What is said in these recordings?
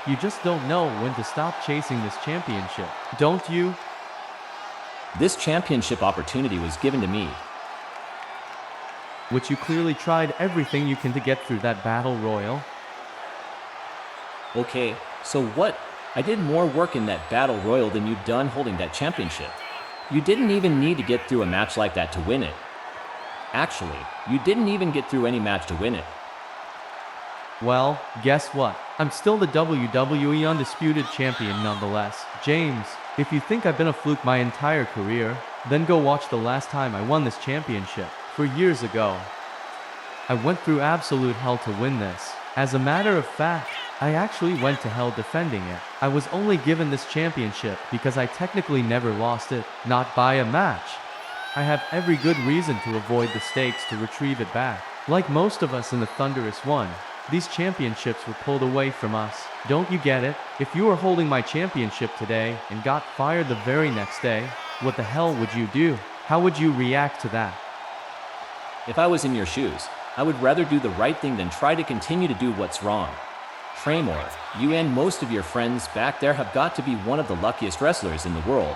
You just don't know when to stop chasing this championship, don't you? This championship opportunity was given to me. Which you clearly tried everything you can to get through that battle royal. Okay, so what? I did more work in that battle royal than you've done holding that championship. You didn't even need to get through a match like that to win it. Actually, you didn't even get through any match to win it. Well, guess what? I'm still the WWE Undisputed Champion nonetheless. James, if you think I've been a fluke my entire career, then go watch the last time I won this championship, 4 years ago. I went through absolute hell to win this. As a matter of fact, I actually went to hell defending it. I was only given this championship because I technically never lost it, not by a match. I have every good reason to avoid the stakes to retrieve it back. Like most of us in the Thunderous One, these championships were pulled away from us. Don't you get it? If you were holding my championship today and got fired the very next day, what the hell would you do? How would you react to that? If I was in your shoes, I would rather do the right thing than try to continue to do what's wrong. Tremor, you and most of your friends back there have got to be one of the luckiest wrestlers in the world.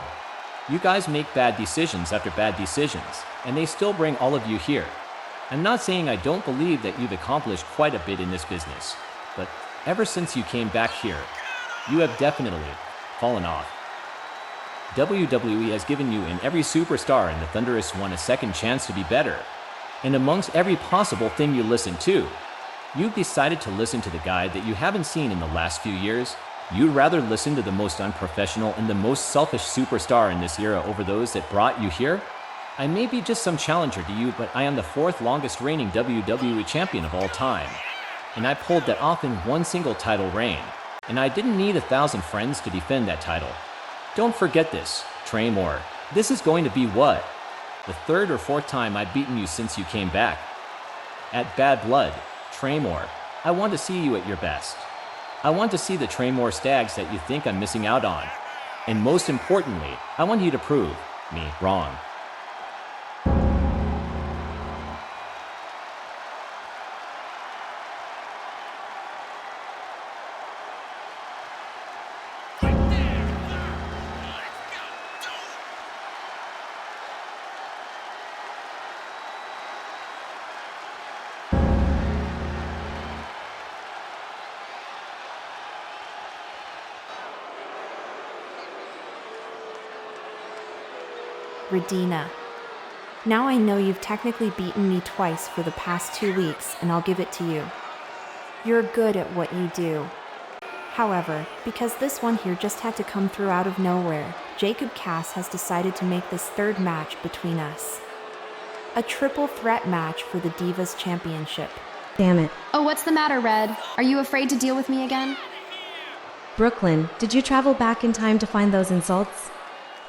You guys make bad decisions after bad decisions, and they still bring all of you here. I'm not saying I don't believe that you've accomplished quite a bit in this business, but ever since you came back here, you have definitely fallen off. WWE has given you and every superstar in the Thunderous One a second chance to be better. And amongst every possible thing you listen to, you've decided to listen to the guy that you haven't seen in the last few years. You'd rather listen to the most unprofessional and the most selfish superstar in this era over those that brought you here? I may be just some challenger to you, but I am the 4th longest reigning WWE champion of all time. And I pulled that off in one single title reign. And I didn't need 1,000 friends to defend that title. Don't forget this, Tremor. This is going to be what? The 3rd or 4th time I've beaten you since you came back. At Bad Blood, Tremor, I want to see you at your best. I want to see the Tremor stags that you think I'm missing out on. And most importantly, I want you to prove me wrong. Radina. Now I know you've technically beaten me twice for the past 2 weeks, and I'll give it to you. You're good at what you do. However, because this one here just had to come through out of nowhere, Jacob Cass has decided to make this 3rd match between us. A triple threat match for the Divas Championship. Damn it. Oh, what's the matter, Red? Are you afraid to deal with me again? Brooklyn, did you travel back in time to find those insults?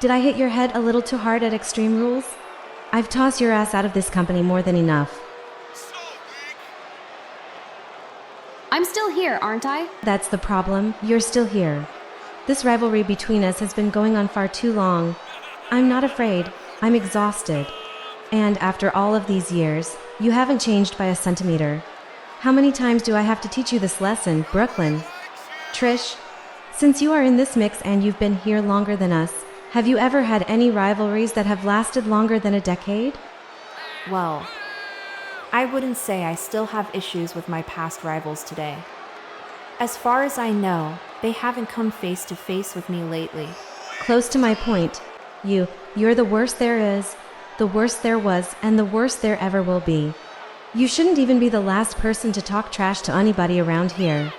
Did I hit your head a little too hard at Extreme Rules? I've tossed your ass out of this company more than enough. I'm still here, aren't I? That's the problem. You're still here. This rivalry between us has been going on far too long. I'm not afraid. I'm exhausted. And after all of these years, you haven't changed by a centimeter. How many times do I have to teach you this lesson, Brooklyn? Trish, since you are in this mix and you've been here longer than us, have you ever had any rivalries that have lasted longer than a decade? Well, I wouldn't say I still have issues with my past rivals today. As far as I know, they haven't come face to face with me lately. Close to my point. You're the worst there is, the worst there was, and the worst there ever will be. You shouldn't even be the last person to talk trash to anybody around here.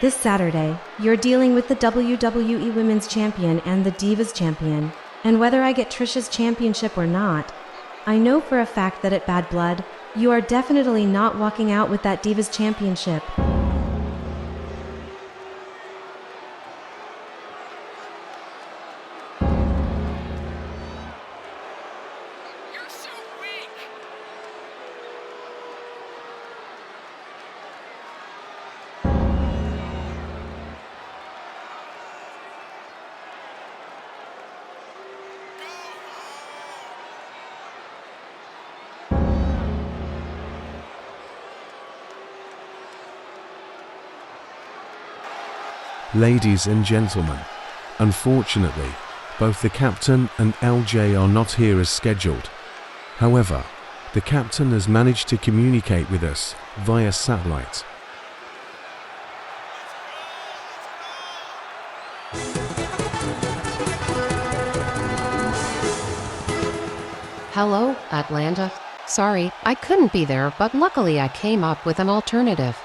This Saturday, you're dealing with the WWE Women's Champion and the Divas Champion. And whether I get Trish's championship or not, I know for a fact that at Bad Blood, you are definitely not walking out with that Divas Championship. Ladies and gentlemen, unfortunately, both the captain and LJ are not here as scheduled. However, the captain has managed to communicate with us via satellite. Hello, Atlanta. Sorry, I couldn't be there, but luckily I came up with an alternative.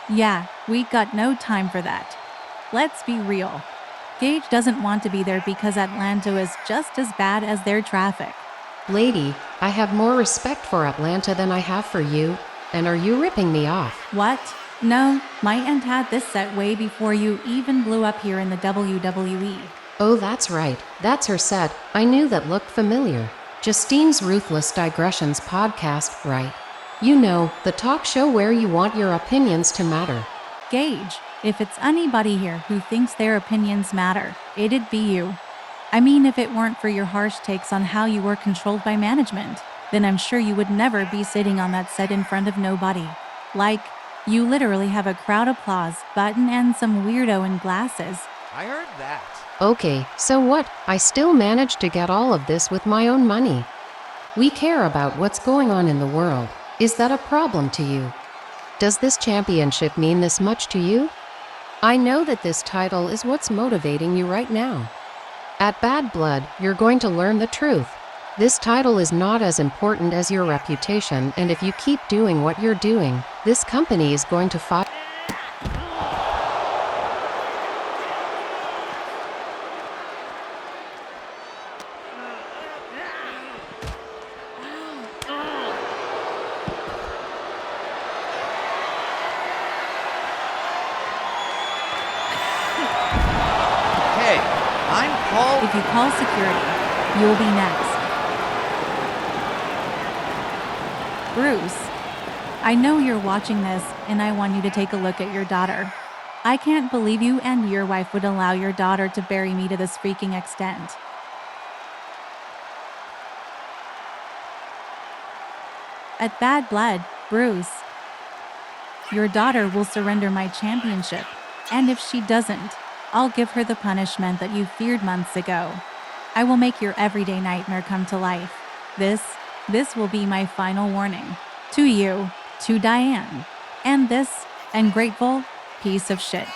Yeah, we got no time for that. Let's be real. Gaige doesn't want to be there because Atlanta is just as bad as their traffic. Lady, I have more respect for Atlanta than I have for you. And are you ripping me off? What? No, my aunt had this set way before you even blew up here in the WWE. Oh, that's right. That's her set. I knew that looked familiar. Justine's Ruthless Digressions podcast, right? You know, the talk show where you want your opinions to matter. Gaige, if it's anybody here who thinks their opinions matter, it'd be you. I mean, if it weren't for your harsh takes on how you were controlled by management, then I'm sure you would never be sitting on that set in front of nobody. Like, you literally have a crowd applause button and some weirdo in glasses. I heard that. Okay, so what? I still managed to get all of this with my own money. We care about what's going on in the world. Is that a problem to you? Does this championship mean this much to you? I know that this title is what's motivating you right now. At Bad Blood, you're going to learn the truth. This title is not as important as your reputation, and if you keep doing what you're doing, this company is going to fire. Hey, I'm Paul. If you call security, you'll be next. Bruce, I know you're watching this, and I want you to take a look at your daughter. I can't believe you and your wife would allow your daughter to bury me to this freaking extent. At Bad Blood, Bruce, your daughter will surrender my championship, and if she doesn't, I'll give her the punishment that you feared months ago. I will make your everyday nightmare come to life. This will be my final warning. To you, to Diane, and this ungrateful piece of shit.